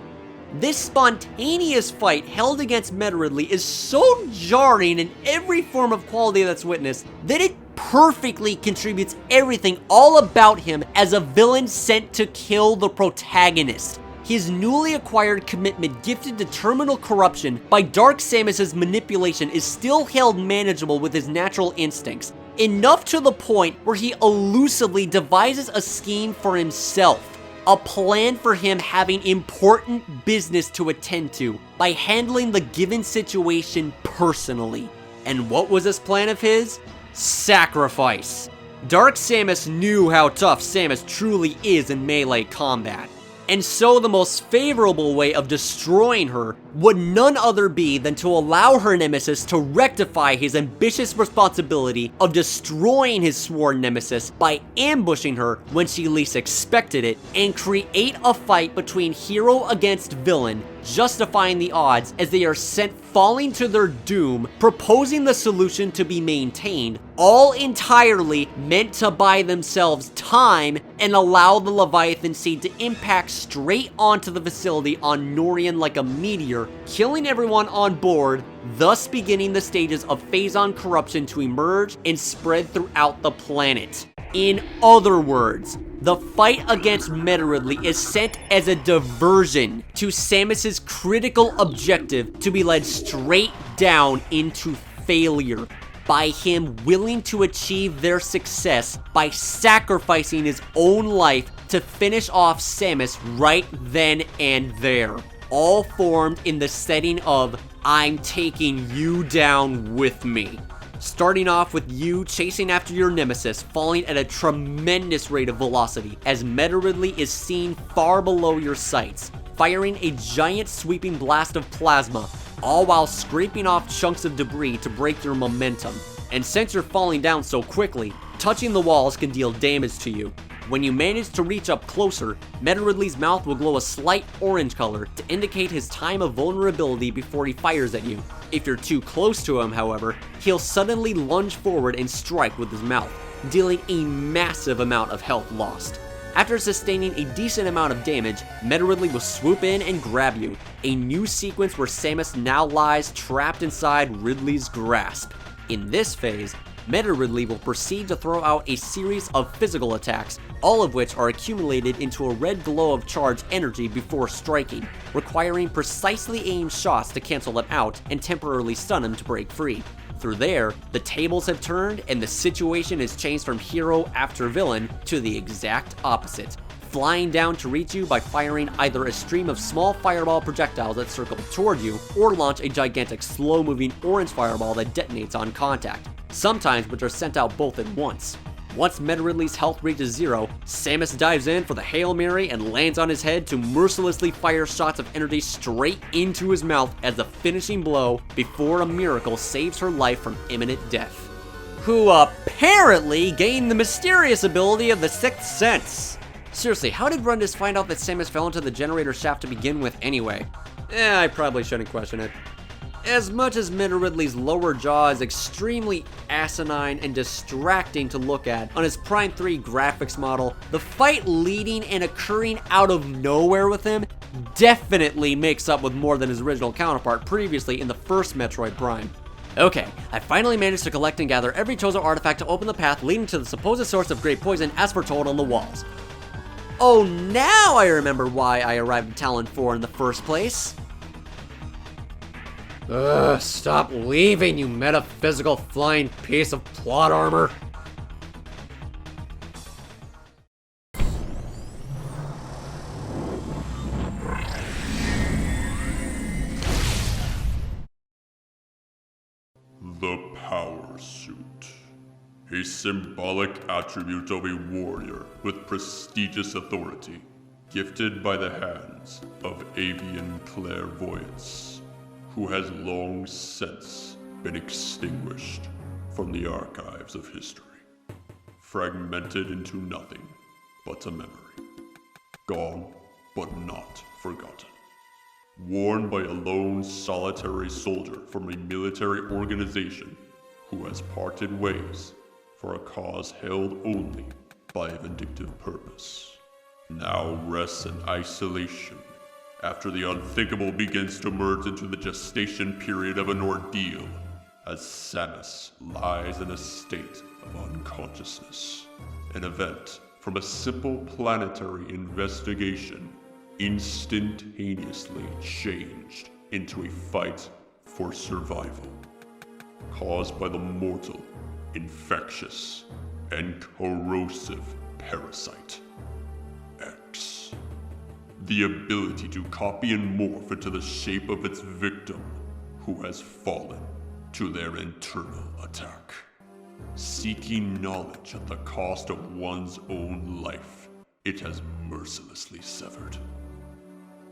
This spontaneous fight held against Meta Ridley is so jarring in every form of quality that's witnessed that it perfectly contributes everything all about him as a villain sent to kill the protagonist. His newly acquired commitment gifted to terminal corruption by Dark Samus's manipulation is still held manageable with his natural instincts, enough to the point where he elusively devises a scheme for himself. A plan for him having important business to attend to by handling the given situation personally. And what was this plan of his? Sacrifice. Dark Samus knew how tough Samus truly is in melee combat. And so the most favorable way of destroying her would none other be than to allow her nemesis to rectify his ambitious responsibility of destroying his sworn nemesis by ambushing her when she least expected it, and create a fight between hero against villain, justifying the odds as they are sent falling to their doom, proposing the solution to be maintained, all entirely meant to buy themselves time and allow the Leviathan seed to impact straight onto the facility on Norian like a meteor, killing everyone on board, thus beginning the stages of Phazon corruption to emerge and spread throughout the planet. In other words, the fight against Meta Ridley is sent as a diversion to Samus's critical objective to be led straight down into failure by him willing to achieve their success by sacrificing his own life to finish off Samus right then and there. All formed in the setting of, I'm taking you down with me. Starting off with you chasing after your nemesis, falling at a tremendous rate of velocity as Meta Ridley is seen far below your sights, firing a giant sweeping blast of plasma, all while scraping off chunks of debris to break your momentum. And since you're falling down so quickly, touching the walls can deal damage to you. When you manage to reach up closer, Meta Ridley's mouth will glow a slight orange color to indicate his time of vulnerability before he fires at you. If you're too close to him, however, he'll suddenly lunge forward and strike with his mouth, dealing a massive amount of health lost. After sustaining a decent amount of damage, Meta Ridley will swoop in and grab you, a new sequence where Samus now lies trapped inside Ridley's grasp. In this phase, Meta Ridley will proceed to throw out a series of physical attacks, all of which are accumulated into a red glow of charged energy before striking, requiring precisely aimed shots to cancel them out and temporarily stun him to break free. Through there, the tables have turned and the situation has changed from hero after villain to the exact opposite, flying down to reach you by firing either a stream of small fireball projectiles that circle toward you, or launch a gigantic slow-moving orange fireball that detonates on contact, sometimes which are sent out both at once. Once Meta Ridley's health reaches zero, Samus dives in for the Hail Mary and lands on his head to mercilessly fire shots of energy straight into his mouth as the finishing blow before a miracle saves her life from imminent death. Who apparently gained the mysterious ability of the Sixth Sense. Seriously, how did Rundus find out that Samus fell into the generator shaft to begin with anyway? I probably shouldn't question it. As much as Minna Ridley's lower jaw is extremely asinine and distracting to look at on his Prime 3 graphics model, the fight leading and occurring out of nowhere with him definitely makes up with more than his original counterpart previously in the first Metroid Prime. Okay, I finally managed to collect and gather every Chozo artifact to open the path leading to the supposed source of great poison as foretold on the walls. Oh, now I remember why I arrived at Talon 4 in the first place. Ugh, stop leaving, you metaphysical flying piece of plot armor. The Power Suit. A symbolic attribute of a warrior with prestigious authority, gifted by the hands of avian clairvoyance, who has long since been extinguished from the archives of history, fragmented into nothing but a memory, gone but not forgotten, worn by a lone solitary soldier from a military organization who has parted ways for a cause held only by a vindictive purpose, now rests in isolation after the unthinkable begins to merge into the gestation period of an ordeal, as Samus lies in a state of unconsciousness. An event from a simple planetary investigation instantaneously changed into a fight for survival, caused by the mortal, infectious, and corrosive parasite, X. The ability to copy and morph into the shape of its victim, who has fallen to their internal attack, seeking knowledge at the cost of one's own life it has mercilessly severed.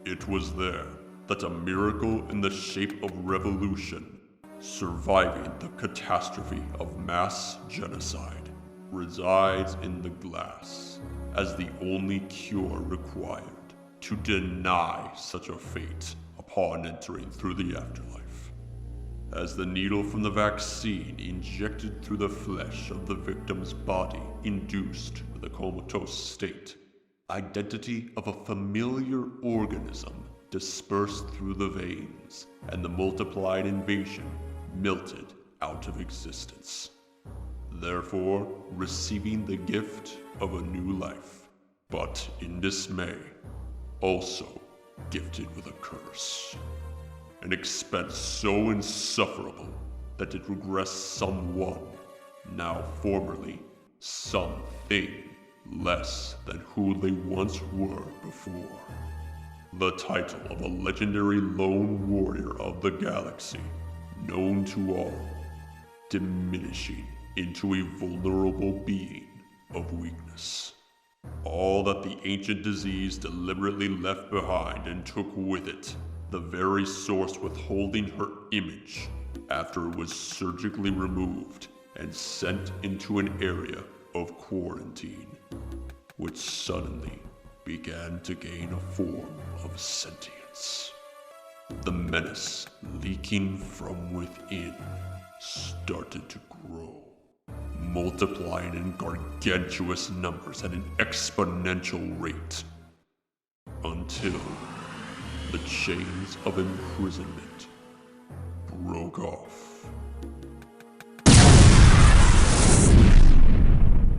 It was there that a miracle in the shape of revolution, surviving the catastrophe of mass genocide, resides in the glass as the only cure required to deny such a fate upon entering through the afterlife. As the needle from the vaccine injected through the flesh of the victim's body induced the comatose state, identity of a familiar organism dispersed through the veins, and the multiplied invasion melted out of existence, therefore receiving the gift of a new life, but in dismay, also gifted with a curse. An expense so insufferable that it regressed someone, now formerly something less than who they once were before. The title of a legendary lone warrior of the galaxy, known to all, diminishing into a vulnerable being of weakness. All that the ancient disease deliberately left behind and took with it, the very source withholding her image after it was surgically removed and sent into an area of quarantine, which suddenly began to gain a form of sentience. The menace leaking from within started to grow, multiplying in gargantuous numbers at an exponential rate, until the chains of imprisonment broke off.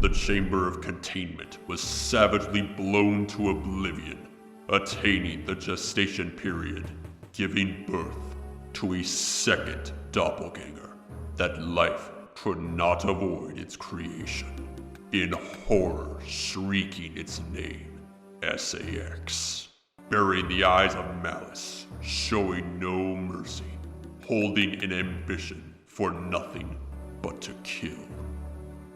The chamber of containment was savagely blown to oblivion, attaining the gestation period, giving birth to a second doppelganger that life could not avoid its creation, in horror shrieking its name, SAX, burying the eyes of malice, showing no mercy, holding an ambition for nothing but to kill,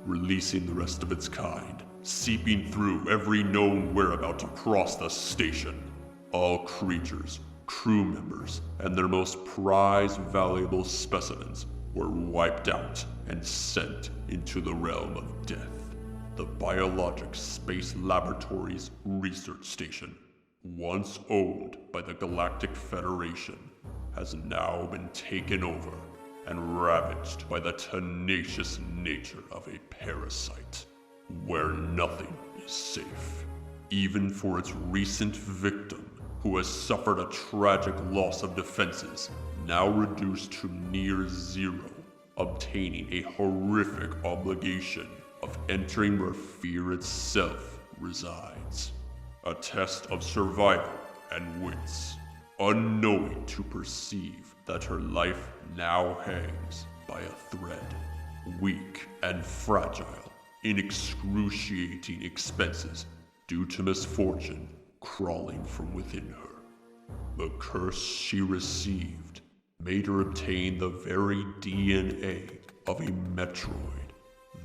releasing the rest of its kind, seeping through every known whereabout across the station. All creatures, crew members, and their most prized valuable specimens were wiped out and sent into the realm of death, The Biologics Space Laboratories Research Station, once owned by the Galactic Federation, has now been taken over and ravaged by the tenacious nature of a parasite, where nothing is safe, even for its recent victim, who has suffered a tragic loss of defenses, now reduced to near zero, obtaining a horrific obligation of entering where fear itself resides. A test of survival and wits, unknowing to perceive that her life now hangs by a thread, weak and fragile, in excruciating expenses due to misfortune crawling from within her. The curse she received made her obtain the very DNA of a Metroid,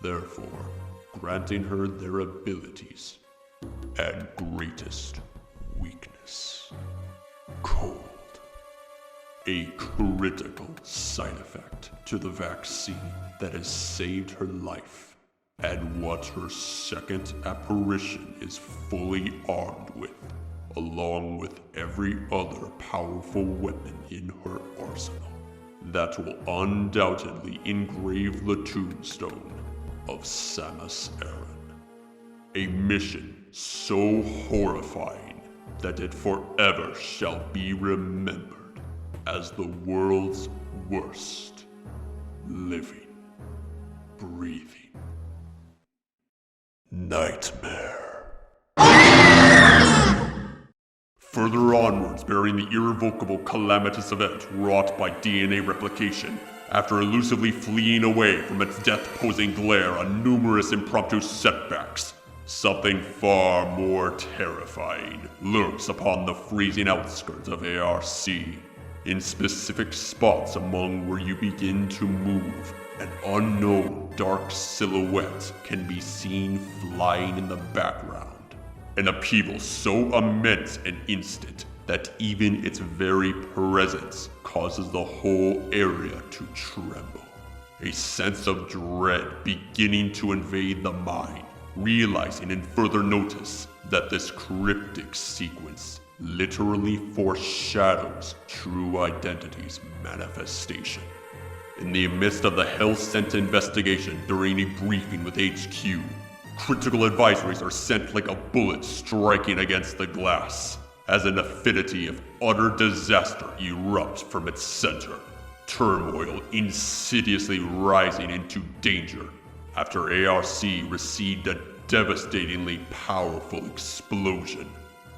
therefore granting her their abilities and greatest weakness: cold. A critical side effect to the vaccine that has saved her life, and what her second apparition is fully armed with, along with every other powerful weapon in her arsenal, that will undoubtedly engrave the tombstone of Samus Aran. A mission so horrifying that it forever shall be remembered as the world's worst living, breathing nightmare. Further onwards, bearing the irrevocable calamitous event wrought by DNA replication, after elusively fleeing away from its death-posing glare on numerous impromptu setbacks, something far more terrifying lurks upon the freezing outskirts of ARC. In specific spots among where you begin to move, an unknown dark silhouette can be seen flying in the background. An upheaval so immense and instant that even its very presence causes the whole area to tremble. A sense of dread beginning to invade the mind, realizing in further notice that this cryptic sequence literally foreshadows true identity's manifestation. In the midst of the hell-sent investigation during a briefing with HQ, critical advisories are sent like a bullet striking against the glass, as an affinity of utter disaster erupts from its center, turmoil insidiously rising into danger after ARC received a devastatingly powerful explosion.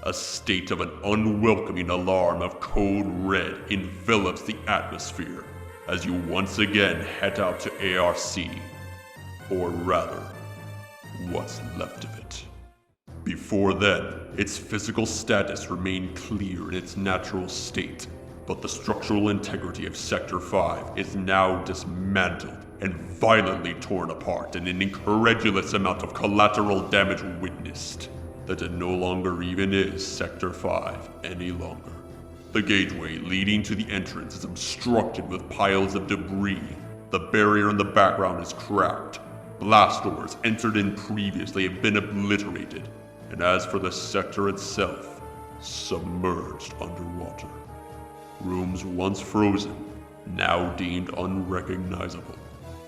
A state of an unwelcoming alarm of code red envelops the atmosphere as you once again head out to ARC, or rather, what's left of it. Before then, its physical status remained clear in its natural state, but the structural integrity of Sector 5 is now dismantled and violently torn apart, and an incredulous amount of collateral damage witnessed. That it no longer even is Sector 5 any longer. The gateway leading to the entrance is obstructed with piles of debris. The barrier in the background is cracked. Blast doors entered in previously have been obliterated, and as for the sector itself, submerged underwater. Rooms once frozen, now deemed unrecognizable,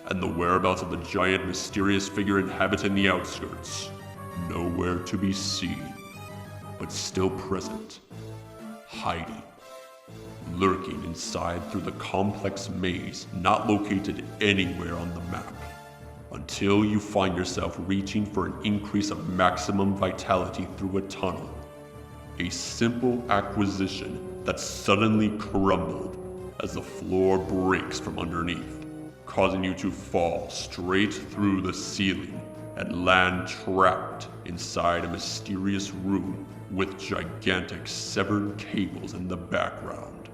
and the whereabouts of the giant mysterious figure inhabiting the outskirts, nowhere to be seen, but still present, hiding, lurking inside through the complex maze not located anywhere on the map, until you find yourself reaching for an increase of maximum vitality through a tunnel. A simple acquisition that suddenly crumbled as the floor breaks from underneath, causing you to fall straight through the ceiling and land trapped inside a mysterious room with gigantic severed cables in the background.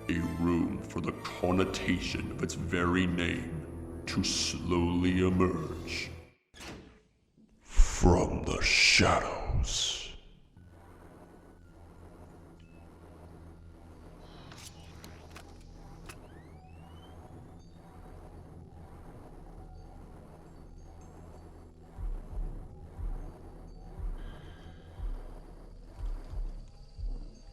A room for the connotation of its very name to slowly emerge from the shadows.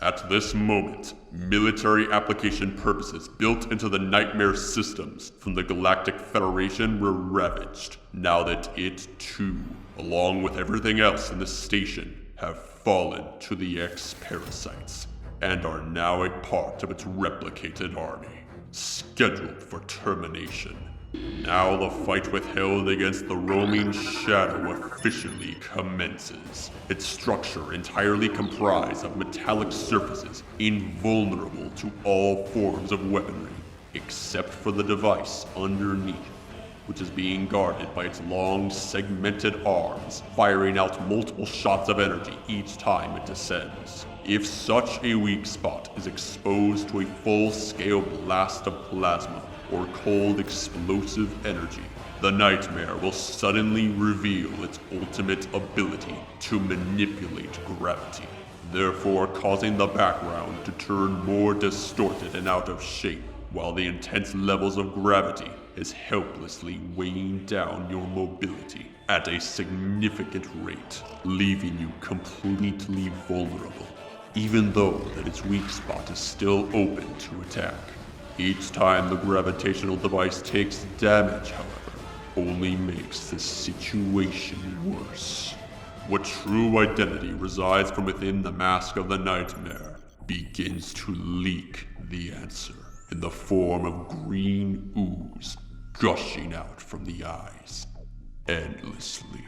At this moment, military application purposes built into the nightmare systems from the Galactic Federation were ravaged, now that it too, along with everything else in the station, have fallen to the X-parasites, and are now a part of its replicated army, scheduled for termination. Now the fight withheld against the roaming shadow officially commences. Its structure entirely comprised of metallic surfaces invulnerable to all forms of weaponry, except for the device underneath, which is being guarded by its long, segmented arms, firing out multiple shots of energy each time it descends. If such a weak spot is exposed to a full-scale blast of plasma or cold explosive energy, the nightmare will suddenly reveal its ultimate ability to manipulate gravity, therefore causing the background to turn more distorted and out of shape, while the intense levels of gravity is helplessly weighing down your mobility at a significant rate, leaving you completely vulnerable, even though that its weak spot is still open to attack. Each time the gravitational device takes damage, however, only makes the situation worse. What true identity resides from within the mask of the nightmare begins to leak the answer in the form of green ooze gushing out from the eyes endlessly,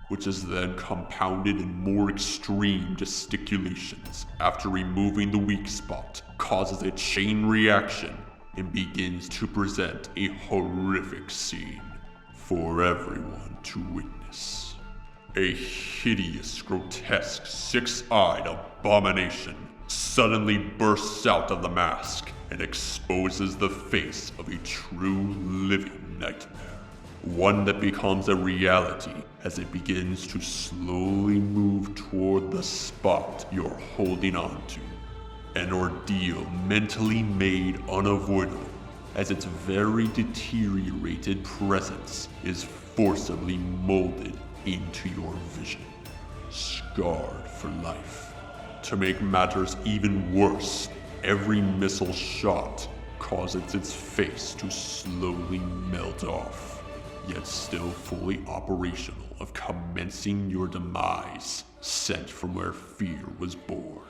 which is then compounded in more extreme gesticulations after removing the weak spot, causes a chain reaction, and begins to present a horrific scene for everyone to witness. A hideous, grotesque, six-eyed abomination suddenly bursts out of the mask and exposes the face of a true living nightmare. One that becomes a reality as it begins to slowly move toward the spot you're holding on to. An ordeal mentally made unavoidable as its very deteriorated presence is forcibly molded into your vision, scarred for life. To make matters even worse, every missile shot causes its face to slowly melt off, yet still fully operational of commencing your demise, sent from where fear was born.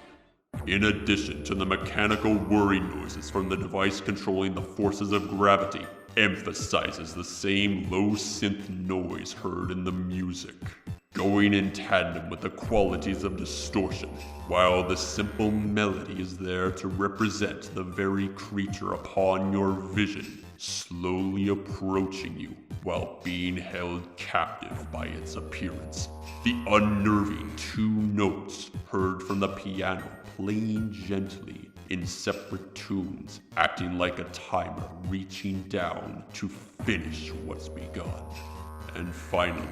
In addition to the mechanical worry noises from the device controlling the forces of gravity, emphasizes the same low synth noise heard in the music, going in tandem with the qualities of distortion, while the simple melody is there to represent the very creature upon your vision, slowly approaching you while being held captive by its appearance. The unnerving two notes heard from the piano playing gently in separate tunes, acting like a timer reaching down to finish what's begun. And finally,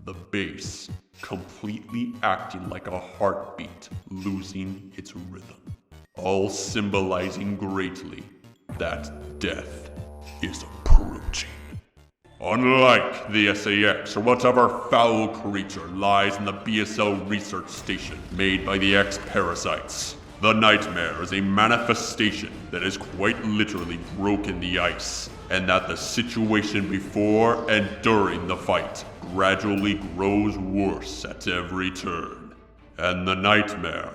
the bass completely acting like a heartbeat losing its rhythm, all symbolizing greatly that death is approaching. Unlike the SAX or whatever foul creature lies in the BSL research station made by the X-parasites, the nightmare is a manifestation that has quite literally broken the ice, and that the situation before and during the fight gradually grows worse at every turn. And the nightmare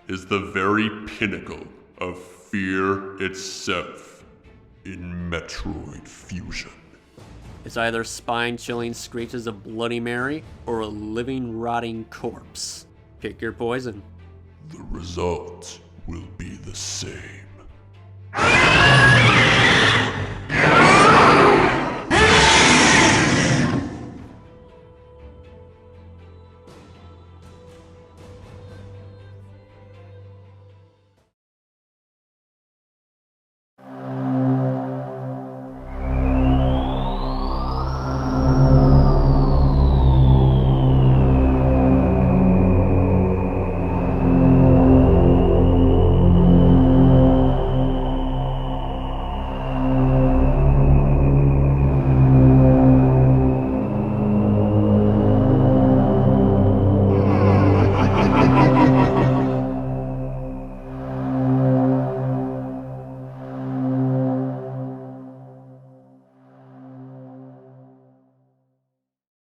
is the very pinnacle of fear itself in Metroid Fusion. It's either spine-chilling screeches of Bloody Mary or a living, rotting corpse. Pick your poison. The result will be the same.